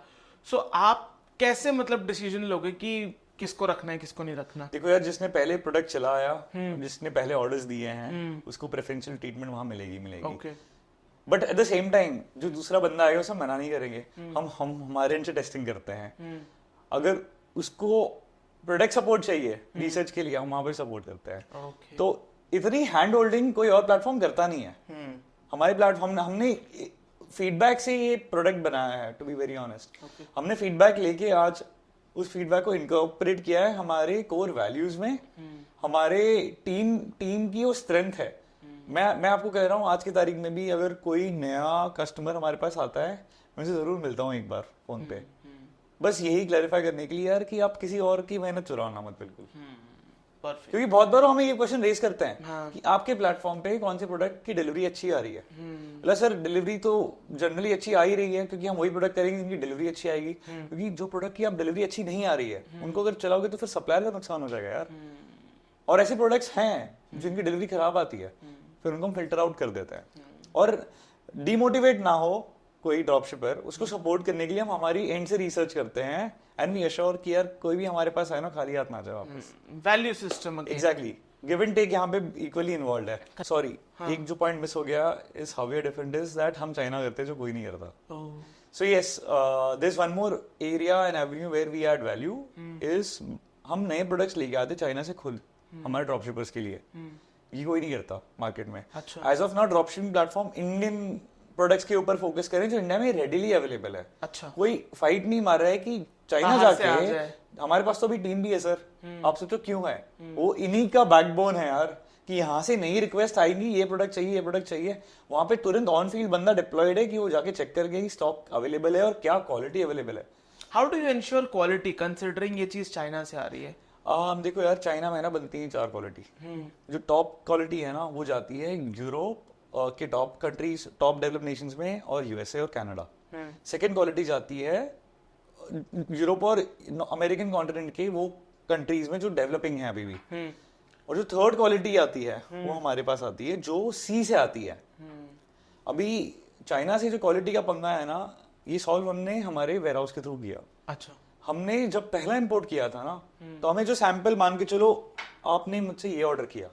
सो आप कैसे मतलब डिसीजन लोगे कि किसको रखना है किसको नहीं रखना? देखो यार, जिसने पहले प्रोडक्ट चलाया, जिसने पहले ऑर्डर्स दिए हैं, उसको प्रेफरेंशियल ट्रीटमेंट वहां मिलेगी। Okay, but at the same time जो दूसरा बंदा आएगा उसे मना नहीं करेंगे। हम हमारे एंड से टेस्टिंग करते हैं। अगर उसको प्रोडक्ट सपोर्ट चाहिए रिसर्च के लिए, हम वहां पे सपोर्ट करते हैं। ओके, तो इतनी हैंड होल्डिंग कोई और प्लेटफॉर्म करता नहीं है। हमारे प्लेटफॉर्म हमने फीडबैक से ये प्रोडक्ट बनाया है, टू बी वेरी ऑनेस्ट। हमने फीडबैक लेके आज उस फीडबैक को इनकॉर्पोरेट किया है हमारे कोर वैल्यूज में। हमारे टीम की वो स्ट्रेंथ है। मैं आपको कह रहा हूँ, आज की तारीख में भी अगर कोई नया कस्टमर हमारे पास आता है, मैं उसे जरूर मिलता हूँ एक बार फोन पे, बस यही क्लैरिफाई करने के लिए यार कि आप किसी और की मेहनत चुराना मत बिल्कुल। परफेक्ट। क्योंकि बहुत बार हमें ये क्वेश्चन रेज करते हैं हाँ। कि आपके प्लेटफॉर्म पे कौन से प्रोडक्ट की डिलीवरी अच्छी आ रही है। मतलब सर, डिलीवरी तो जनरली अच्छी आ ही रही है, क्योंकि हम वही प्रोडक्ट करेंगे जिनकी डिलीवरी अच्छी आएगी। क्योंकि जो प्रोडक्ट की आप डिलीवरी अच्छी नहीं आ रही है, उनको अगर चलाओगे तो फिर सप्लायर का नुकसान हो जाएगा यार। और ऐसे प्रोडक्ट्स हैं जिनकी डिलीवरी खराब आती है, फिर उनको हम फिल्टर आउट कर देते हैं। और डीमोटिवेट ना हो कोई ड्रॉपशिपर, उसको सपोर्ट करने के लिए हम हमारी एंड से रिसर्च करते हैं एंड वी अश्योर कि यार कोई भी हमारे पास आए ना, खाली हाथ ना जाए वापस। Value system exactly, give and take यहाँ पे इक्वली इन्वॉल्व है। सॉरी, एक जो पॉइंट मिस हो गया is how we are different is that हम चाइना करते हैं जो कोई नहीं करता। So yes, there is one more area and avenue where we add value is हम नए प्रोडक्ट्स लेके आते चाइना से खुद हमारे ड्रॉपशिपर्स के लिए। ये कोई नहीं करता मार्केट में। अच्छा। As of now dropshipping platform Indian products के ऊपर फोकस करें जो इंडिया में रेडिली अवेलेबल है। अच्छा, कोई फाइट नहीं मार रहा है कि चाइना बाहर से आ जाके, जाए। हमारे पास तो भी टीम भी है सर। आप सोचो क्यों है, वो इन्हीं का बैकबोन है यार, कि यहाँ से नई रिक्वेस्ट आएगी, ये प्रोडक्ट चाहिए, ये प्रोडक्ट चाहिए, वहां पे तुरंत ऑन फील्ड बंदा डिप्लॉयड है कि वो जाके चेक करके कि स्टॉक अवेलेबल है और क्या क्वालिटी अवेलेबल है। How do you ensure quality considering ये चीज चाइना से आ रही है? देखो यार, चाइना में ना बनती है 4 क्वालिटी। जो टॉप क्वालिटी है ना, वो जाती है यूरोप के top countries, top develop Nations में, और यूएसए और कनाडा। सेकंड क्वालिटी जाती है यूरोप और अमेरिकन कॉन्टिनेंट के वो कंट्रीज में जो डेवलपिंग है अभी भी। और जो थर्ड क्वालिटी आती है वो हमारे पास आती है जो सी से आती है। अभी चाइना से जो क्वालिटी का पंगा है ना, ये सॉल्व हमने हमारे वेयरहाउस के थ्रू किया। अच्छा, हमने जब पहला इंपोर्ट किया था ना, तो हमें जो सैंपल मान के चलो आपने मुझसे ये ऑर्डर किया,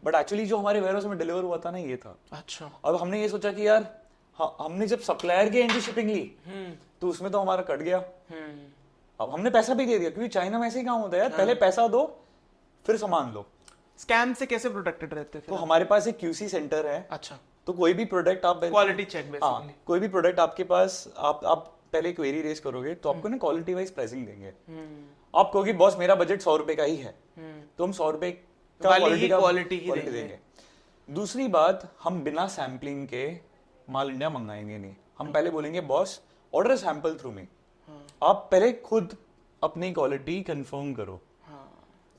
बट एक्चुअली जो हमारे वेयरहाउस में डिलीवर हुआ था ना, ये था। अच्छा, अब हमने ये सोचा कि यार हमने जब सप्लायर के एंड से शिपिंग ली तो उसमें तो हमारा कट गया। अब हमने पैसा भी दे दिया, क्योंकि चाइना में ऐसे ही काम होता है यार, पहले पैसा दो फिर सामान लो। स्कैम से कैसे प्रोटेक्टेड रहते हैं? तो हमारे पास एक क्यूसी सेंटर है। अच्छा, तो कोई भी प्रोडक्ट आप क्वालिटी चेक बेसिकली। कोई भी प्रोडक्ट आपके पास आप पहले क्वेरी रेज करोगे तो आपको ना क्वालिटी वाइज प्राइसिंग देंगे। आप कहोगे बॉस मेरा बजट 100 रुपए का ही है, तो हम 100 रुपए वाली ही क्वालिटी ही देंगे। दूसरी बात, हम बिना सैम्पलिंग के माल इंडिया मंगाएंगे नहीं। हम पहले बोलेंगे बॉस ऑर्डर सैंपल थ्रू मी, आप पहले खुद अपनी क्वालिटी कंफर्म करो।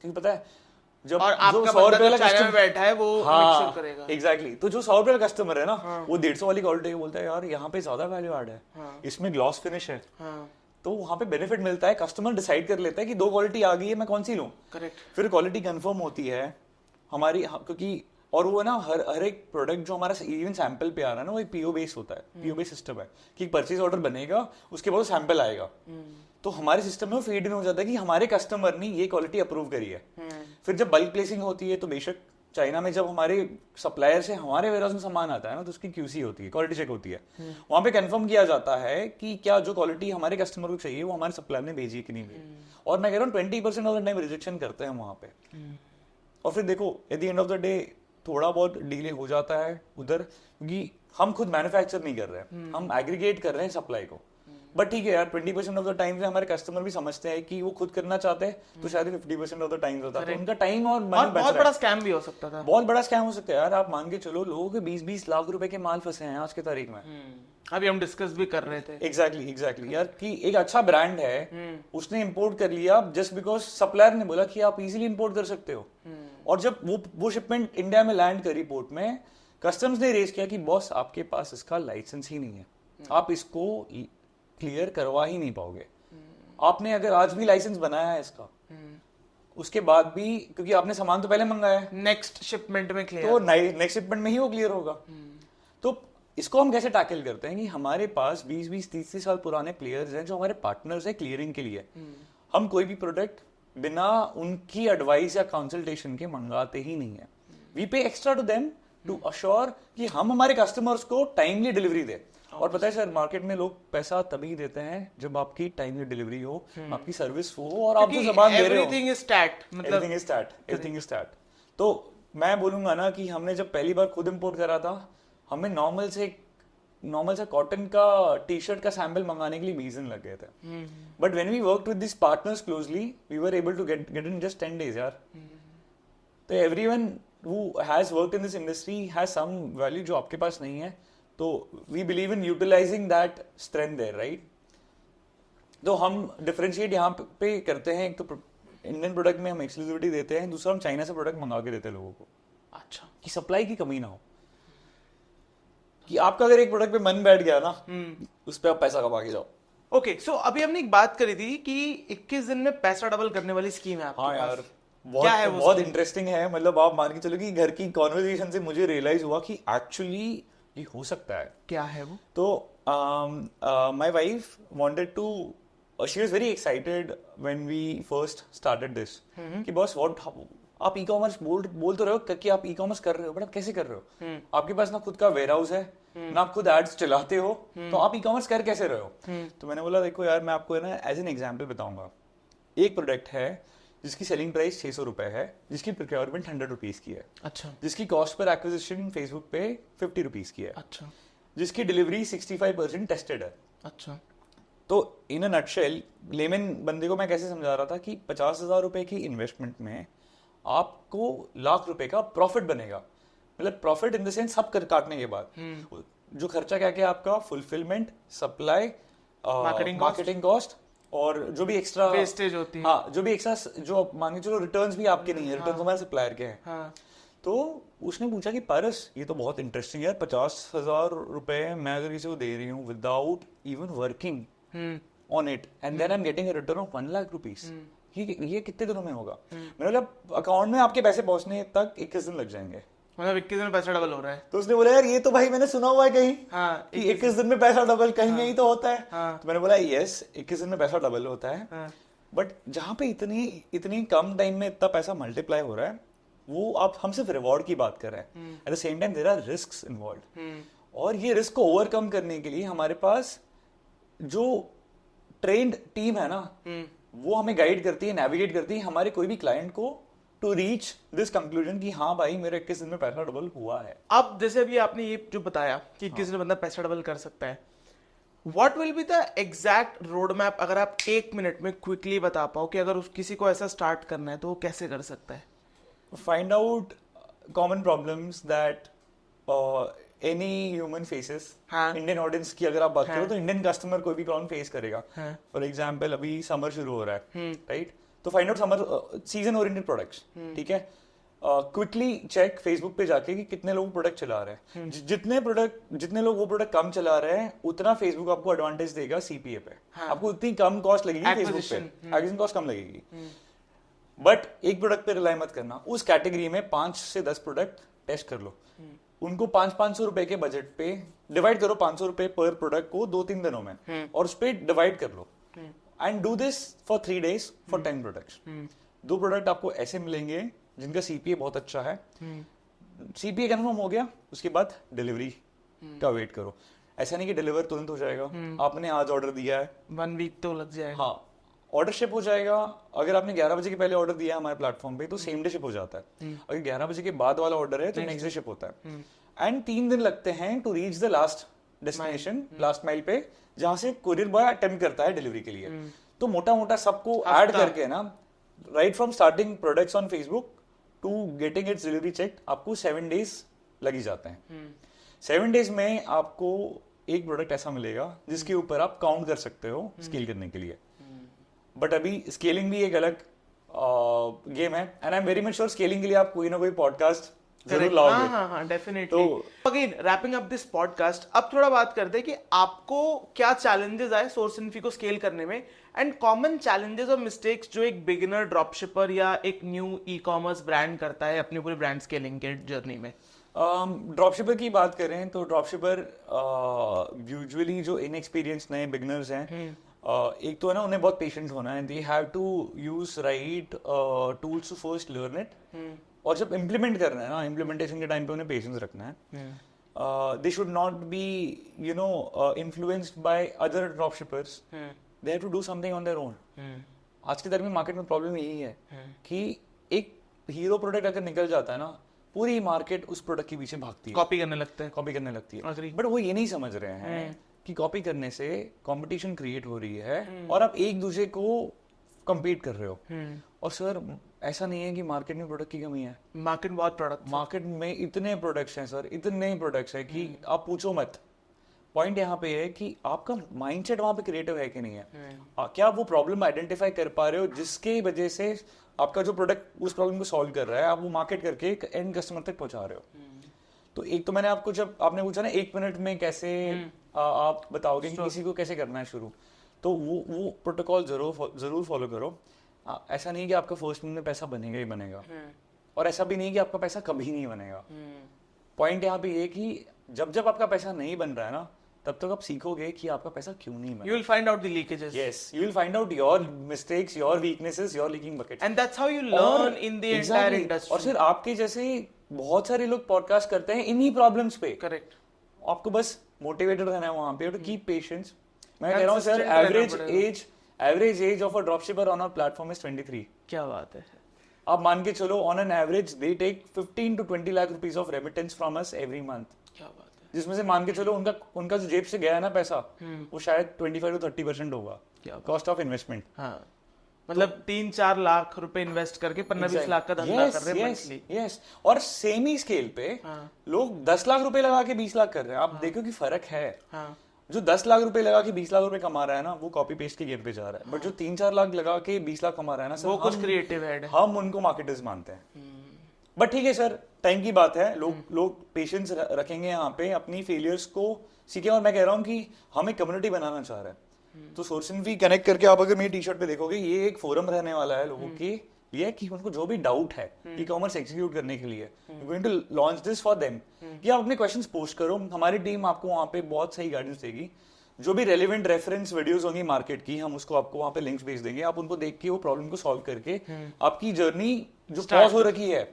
क्योंकि पता है जब और आपका जो 100 रुपए वाला चाइना में कस्टमर बैठा है वो make sure करेगा। एग्जैक्टली, तो जो 100 रुपए वाला कस्टमर है ना, वो 150 वाली क्वालिटी को बोलता है यार यहाँ पे ज्यादा वैल्यू ऐड है, इसमें ग्लॉस फिनिश है, तो वहाँ पे बेनिफिट मिलता है। कस्टमर डिसाइड कर लेता है कि 2 क्वालिटी आ गई है, मैं कौन सी लूं। करेक्ट। फिर क्वालिटी कंफर्म होती है हमारी, क्योंकि और वो ना हर एक प्रोडक्ट जो हमारा इवन सैंपल पे आ रहा है ना, वो एक पीओ बेस होता है। पीओ बेस सिस्टम है कि परचेज ऑर्डर बनेगा, उसके बाद सैंपल आएगा, तो हमारे सिस्टम में वो फीड इन हो जाता है कि हमारे कस्टमर ने ये क्वालिटी अप्रूव करी है। फिर जब बल्क प्लेसिंग होती है, तो बेशक चाइना में जब हमारे सप्लायर से हमारे वेयरहाउस में सामान आता है ना, तो उसकी क्यूसी होती है, क्वालिटी चेक होती है। वहां पे कंफर्म किया जाता है कि क्या जो क्वालिटी हमारे कस्टमर को चाहिए वो हमारे सप्लायर ने भेजी है कि नहीं भेजी। और मैं कह रहा हूँ 20% ऑफ द टाइम रिजेक्शन करते हैं वहां पे। और फिर देखो at the end of the day थोड़ा बहुत डिले हो जाता है उधर, क्योंकि हम खुद मैन्युफैक्चर नहीं कर रहे हैं, हम एग्रीगेट कर रहे हैं सप्लाई को। बट ठीक है यार, 20% ऑफ द टाइम से हमारे कस्टमर भी समझते हैं कि वो खुद करना चाहते हैं, तो शायद 50% ऑफ द टाइम होता है, तो उनका टाइम और मनी बच रहा है। बहुत बड़ा स्कैम भी हो सकता था। बहुत बड़ा स्कैम हो सकता है यार। आप मान के चलो लोगों के 20-20 लाख रुपए के माल फंसे हैं आज के तारीख में। अभी हम डिस्कस भी कर रहे थे। एग्जैक्टली यार, कि एक अच्छा ब्रांड है, उसने इंपोर्ट कर लिया जस्ट बिकॉज सप्लायर ने बोला कि आप इजीली इंपोर्ट कर सकते हो। और जब वो शिपमेंट इंडिया में लैंड करी पोर्ट में, कस्टम्स ने रेज किया कि बॉस आपके पास इसका लाइसेंस ही नहीं है, आप इसको क्लियर करवा ही नहीं पाओगे। आपने अगर आज भी लाइसेंस बनाया है इसका, उसके बाद भी, क्योंकि आपने सामान तो पहले मंगाया है, नेक्स्ट शिपमेंट में क्लियर, तो नेक्स्ट शिपमेंट में ही वो क्लियर होगा। तो इसको हम कैसे टैकल करते हैं कि हमारे पास 20-20, 30 साल पुराने प्लेयर्स हैं जो हमारे पार्टनर्स हैं क्लियरिंग के लिए। हम कोई भी प्रोडक्ट बिना उनकी एडवाइस या कंसल्टेशन के मंगाते ही नहीं है। We pay extra to them to assure कि हम हमारे कस्टमर्स को टाइमली डिलीवरी दें। और पता है सर, मार्केट में लोग पैसा तभी देते हैं जब आपकी टाइमली डिलीवरी हो, आपकी सर्विस हो, और आप जो सामान दे रहे हो, एवरीथिंग इज स्टैट, मतलब एवरीथिंग इज स्टैट। तो मैं बोलूंगा ना कि हमने जब पहली बार खुद इंपोर्ट करा था, हमें नॉर्मल से कॉटन का टी शर्ट का सैंपल मंगाने के लिए 20 दिन लग गए थे। But when we worked with this partners closely, we were able to get in just 10 days यार। तो everyone who has worked in this industry has some value जो आपके पास नहीं है, तो we believe in utilising that strength there, right. तो हम डिफरेंशिएट यहाँ पे करते हैं, एक तो इंडियन प्रोडक्ट में हम एक्सक्लूसिविटी देते हैं, दूसरा हम चाइना से प्रोडक्ट मंगा के देते हैं लोगों को। अच्छा, कि सप्लाई की कमी ना हो, कि आपका अगर एक प्रोडक्ट पे मन बैठ गया ना, उस पे आप पैसा कमा के जाओ। ओके, सो अभी हमने एक बात करी थी कि 21 दिन में पैसा डबल करने वाली स्कीम है आपके हाँ पास। यार, बहुत इंटरेस्टिंग है। मतलब आप मान के चलो कि घर की कॉन्वर्सेशन से मुझे रियलाइज हुआ कि एक्चुअली ये हो सकता है। क्या है वो? तो my wife wanted to, she was very excited when we first started this कि बॉस व्हाट, आप ई कॉमर्स बोल तो रहे हो कि आप ई कॉमर्स कर रहे हो, बट आप कैसे कर रहे हो? आपके पास ना खुद का वेयर हाउस है, ना आप खुद एड्स चलाते हो, तो आप ई कॉमर्स कर कैसे रहे हो? तो मैंने बोला देखो यार, मैं आपको ना एज एन एग्जाम्पल बताऊंगा। एक प्रोडक्ट है जिसकी सेलिंग प्राइस 600 रुपए है, जिसकी प्रोक्योरमेंट 100 रुपीज की है। अच्छा। जिसकी कॉस्ट पर एक्विजिशन फेसबुक पे 50 रुपीज की है। अच्छा। जिसकी डिलीवरी 65% टेस्टेड है। अच्छा। तो इन अ नटशेल लेमन बंदे को मैं कैसे समझा रहा था कि 50,000 रुपए की इन्वेस्टमेंट में आपको लाख रुपए का प्रॉफिट बनेगा। मतलब प्रॉफिट इन द सेंस सब कर काटने के बाद जो खर्चा क्या क्या आपका, फुलफिलमेंट, सप्लाई, मार्केटिंग कॉस्ट, और जो भी एक्स्ट्रा वेस्टेज होती है, हाँ, जो भी एक्स्ट्रा, जो मान के चलो रिटर्न्स भी आपके नहीं है, रिटर्न्स हमारे सप्लायर के हैं। हाँ। तो उसने पूछा कि पारस, ये तो बहुत इंटरेस्टिंग है, 50,000 रुपए मैं अगर किसी को दे रही हूँ without even working on it, and then I am getting a return of 1 lakh rupees, ये कितने दिनों में होगा? मतलब अकाउंट में आपके पैसे पहुंचने तक 21 दिन लग जाएंगे। मतलब 21 दिन में पैसा डबल हो रहा है। तो उसने बोला यार ये तो भाई मैंने सुना हुआ है कहीं, हाँ, कि 21 दिन में पैसा डबल कहीं कहीं तो होता है। हाँ। तो मैंने बोला यस, 21 दिन में पैसा डबल होता है। हाँ। बट जहां पे इतनी कम टाइम में इतना पैसा मल्टीप्लाई हो रहा है, वो आप हम सिर्फ रिवॉर्ड की बात कर रहे हैं। At the same time there are risks involved, और ये रिस्क को ओवरकम करने के लिए हमारे पास जो ट्रेन्ड टीम है ना, वो हमें गाइड करती है, नेविगेट करती है हमारे कोई भी क्लाइंट को टू रीच दिस कंक्लूजन कि हाँ भाई मेरे 21 दिन में पैसा डबल हुआ है। अब जैसे अभी आपने ये जो बताया कि 21 दिन में बंदा पैसा डबल कर सकता है, what will be the exact road map, अगर आप 1 मिनट में क्विकली बता पाओ कि अगर किसी को ऐसा स्टार्ट करना है तो वो कैसे कर सकता है? find out common problems that any human faces. हाँ. इंडियन ऑडियंस की अगर आप बात करो हाँ. तो इंडियन कस्टमर कोई भी प्रॉब्लम फेस करेगा. हाँ. फॉर एग्जाम्पल अभी समर शुरू हो रहा है, राइट? तो find out summer season oriented products, ठीक है? क्विकली चेक फेसबुक पे जाके कि कितने लोग प्रोडक्ट चला रहे हैं. जितने लोग वो प्रोडक्ट कम चला रहे हैं उतना फेसबुक आपको एडवांटेज देगा सीपीए पे. हाँ. आपको उतनी कम कॉस्ट लगेगी फेसबुक पे, एक्विजिशन कॉस्ट कम लगेगी. बट एक प्रोडक्ट पे रिलाई मत करना. उस कैटेगरी में 5 से 10 प्रोडक्ट टेस्ट कर लो. उनको 500 रुपए के बजट पे डिवाइड करो, 500 रुपए पर प्रोडक्ट को 2-3 दिनों में, और उस पर डिवाइड कर लो. And do this for 3 days for 10 products. 2 product आपको ऐसे मिलेंगे जिनका सीपीए बहुत अच्छा है. सीपीए कन्फर्म हो गया, उसके बाद डिलीवरी का वेट करो. ऐसा नहीं कि डिलीवर तुरंत हो जाएगा. आपने आज ऑर्डर दिया है, 1 week तो लग जाएगा. हाँ, ऑर्डर शिप हो जाएगा. अगर आपने 11 बजे के पहले ऑर्डर दिया है हमारे प्लेटफॉर्म पे तो सेम डे शिप हो जाता है. अगर 11 बजे के बाद वाला ऑर्डर है तो नेक्स्ट डे शिप होता है. एंड 3 दिन लगते हैं to reach the last destination, last mile पे, जहां से कुरियर बॉय अटेम्प्ट करता है डिलीवरी के लिए. तो मोटा मोटा सबको ऐड करके ना, right from starting products on Facebook to getting its delivery check, आपको 7 days लग ही जाते हैं. 7 days में आपको एक प्रोडक्ट ऐसा मिलेगा जिसके ऊपर आप काउंट कर सकते हो स्केल करने के लिए. बट अभी स्केलिंग भी एक अलग गेम है, and I am very much sure scaling के लिए आप कोई ना कोई पॉडकास्ट जरूर लाओगे. हाँ, डेफिनेटली. तो again wrapping up this podcast, अब थोड़ा बात करते हैं कि आपको क्या चैलेंजेस आए सोर्सइन्फी को स्केल करने में, एंड कॉमन चैलेंजेस और मिस्टेक्स जो एक बिगिनर ड्रॉपशिपर या एक न्यू ई कॉमर्स ब्रांड करता है अपनी पूरी ब्रांड स्केलिंग के जर्नी में. ड्रॉपशिपर की बात करें तो ड्रॉपशिपर यूजुअली जो इनएक्सपीरियंस नए बिगिनर्स हैं, एक तो है ना, उन्हें बहुत पेशेंट होना है. They have to use right tools to first learn it, और जब इम्प्लीमेंट करना है ना, इम्प्लीमेंटेशन के टाइम पे उन्हें पेशेंस रखना है. They should not be influenced by other dropshippers. They have to do something on their own. आज के दर में मार्केट में प्रॉब्लम यही है कि एक हीरो प्रोडक्ट अगर निकल जाता है ना, पूरी मार्केट उस प्रोडक्ट के पीछे भागती है, कॉपी करने लगती है. बट वो ये नहीं समझ रहे हैं कि कॉपी करने से कंपटीशन क्रिएट हो रही है और आप एक दूसरे को compete कर रहे हो. और सर ऐसा नहीं है कि मार्केट में प्रोडक्ट की कमी है. मार्केट में इतने प्रोडक्ट्स हैं सर, इतने प्रोडक्ट्स हैं कि आप पूछो मत. पॉइंट यहाँ पे है कि आपका माइंडसेट वहां पे क्रिएटिव है कि नहीं है. क्या आप वो प्रॉब्लम आइडेंटिफाई कर पा रहे हो जिसके वजह से आपका जो प्रोडक्ट उस प्रॉब्लम को सॉल्व कर रहा है, आप वो मार्केट करके एंड कस्टमर तक पहुंचा रहे हो. तो एक तो मैंने आपको, जब आपने पूछा ना 1 मिनट में कैसे आप बताओगे कि किसी को कैसे करना है शुरू, तो वो प्रोटोकॉल जरूर फॉलो करो. ऐसा नहीं कि आपका फर्स्ट मिनट में पैसा बनेगा ही बनेगा, और ऐसा भी नहीं कि आपका पैसा कभी नहीं बनेगा. पॉइंट यहाँ पे ये कि जब आपका पैसा नहीं बन रहा है ना, तब तक आप सीखोगे कि आपका पैसा क्यों नहीं बना. You will find out the leakages. Yes, you will find out your mistakes, your weaknesses, your leaking buckets. And that's how you learn in the entire industry. और फिर आपके जैसे बहुत सारे लोग पॉडकास्ट करते हैं इन्हीं प्रॉब्लम्स पे. करेक्ट. आपको बस मोटिवेटेड रहना है वहां पे, टू कीप पेशेंस. मैं कह रहा हूँ sir, average age of a dropshipper on our platform is 23. क्या बात है. आप मान के चलो on an average they take 15 to 20 lakh rupees of remittance from us every month. क्या बात है. जिसमें से मान के चलो उनका जो जेब से गया है ना पैसा, वो शायद 25 to 30% होगा कॉस्ट ऑफ इन्वेस्टमेंट. हाँ, मतलब 3-4 लाख रुपए इन्वेस्ट करके 15-20 लाख का धंधा कर रहे हैं मंथली. यस. और सेम ही स्केल पे लोग 10 लाख रुपए लगा के 20 लाख कर रहे हैं. आप देखो कि फर्क है. जो 10 लाख रुपए लगा के 20 लाख रुपए कमा रहा है ना, वो कॉपी पेस्ट के गेम पे जा रहा है. बट जो 3-4 लाख लगा के 20 लाख कमा रहा है ना सर, वो कुछ क्रिएटिव है. हम उनको मार्केटर्स मानते हैं. बट ठीक है सर, टाइम की बात है. लोग पेशेंस रखेंगे यहाँ पे, अपनी फेलियर्स को सीखें. और मैं कह रहा हूँ कि हम एक कम्युनिटी बनाना चाह रहे हैं. तो सोर्सइन्फी कनेक्ट करके आप अगर मेरी टी शर्ट पे देखोगे, ये एक फोरम रहने वाला है लोगों के लिए कि उनको जो भी डाउट है ई कॉमर्स एग्जीक्यूट करने के लिए, going to launch this for them. कि आप अपने क्वेश्चंस पोस्ट करो, हमारी टीम आपको वहाँ पे बहुत सही गाइडेंस देगी. जो भी रेलेवेंट रेफरेंस वीडियोस होंगी मार्केट की, हम उसको आपको वहाँ पे लिंक्स भेज देंगे. आप उनको देख के वो प्रॉब्लम को सॉल्व करके आपकी जर्नी जो पॉज हो रखी है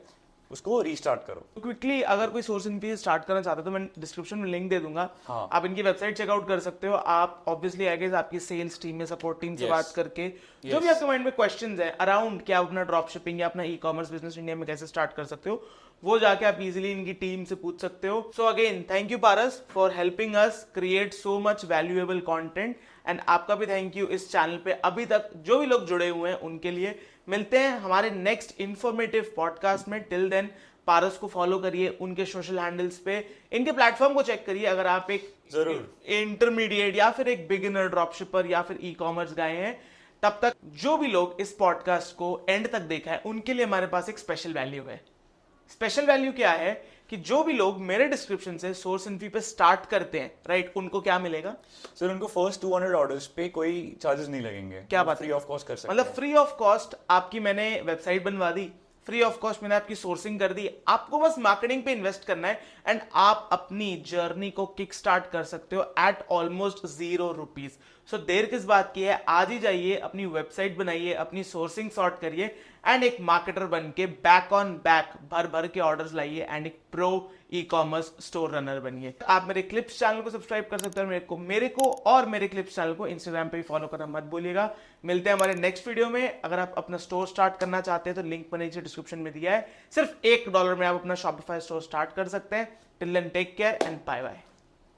उसको रीस्टार्ट करो. क्विकली अगर कोई सोर्सइन्फी स्टार्ट करना चाहता है तो मैं डिस्क्रिप्शन में लिंक दे दूंगा. हाँ. आप इनकी वेबसाइट चेकआउट कर सकते हो. आप ऑब्वियसली आई गेस आपकी सेल्स टीम में, सपोर्ट टीम से बात करके जो भी आपके माइंड में क्वेश्चंस है अराउंड कि आप अपना ड्रॉप शिपिंग या अपना ई कॉमर्स बिजनेस इंडिया में कैसे स्टार्ट कर सकते हो, वो जाके आप इजीली इनकी टीम से पूछ सकते हो. So again thank you Paras for helping us create so much valuable content. And आपका भी थैंक यू इस चैनल पे अभी तक जो भी लोग जुड़े हुए हैं उनके लिए. मिलते हैं हमारे नेक्स्ट इंफॉर्मेटिव पॉडकास्ट में. टिल देन पारस को फॉलो करिए उनके सोशल हैंडल्स पे, इनके प्लेटफॉर्म को चेक करिए अगर आप एक इंटरमीडिएट या फिर एक बिगिनर ड्रॉपशिपर या फिर ई कॉमर्स गाए हैं. तब तक जो भी लोग इस पॉडकास्ट को एंड तक देखा है उनके लिए हमारे पास एक स्पेशल वैल्यू है. स्पेशल वैल्यू क्या है कि जो भी लोग मेरे डिस्क्रिप्शन से सोर्स इन्फी पे स्टार्ट करते हैं, राइट, उनको क्या मिलेगा? सर उनको फर्स्ट 200 ऑर्डर्स पे कोई चार्जेस नहीं लगेंगे. क्या बात, फ्री ऑफ कॉस्ट कर सकते हैं. मतलब फ्री ऑफ कॉस्ट आपकी मैंने वेबसाइट बनवा दी, फ्री ऑफ कॉस्ट मैंने आपकी सोर्सिंग कर दी, आपको बस मार्केटिंग पे इन्वेस्ट करना है एंड आप अपनी जर्नी को किक स्टार्ट कर सकते हो एट ऑलमोस्ट ₹0. सो देर किस बात की है, आज ही जाइए अपनी वेबसाइट बनाइए, अपनी सोर्सिंग सॉर्ट करिए एंड एक मार्केटर बन के बैक ऑन बैक भर भर के ऑर्डर्स लाइए एंड एक pro e commerce store runner बनिए. आप मेरे क्लिप्स चैनल को सब्सक्राइब कर सकते हो, मेरे को और मेरे क्लिप्स चैनल को इंस्टाग्राम पे भी फॉलो करना मत भूलिएगा. मिलते हैं हमारे नेक्स्ट वीडियो में. अगर आप अपना स्टोर स्टार्ट करना चाहते हैं तो लिंक मैंने नीचे डिस्क्रिप्शन में दिया है. सिर्फ $1 में आप अपना शॉपिफाई स्टोर स्टार्ट कर सकते हैं. Till then take care and bye bye.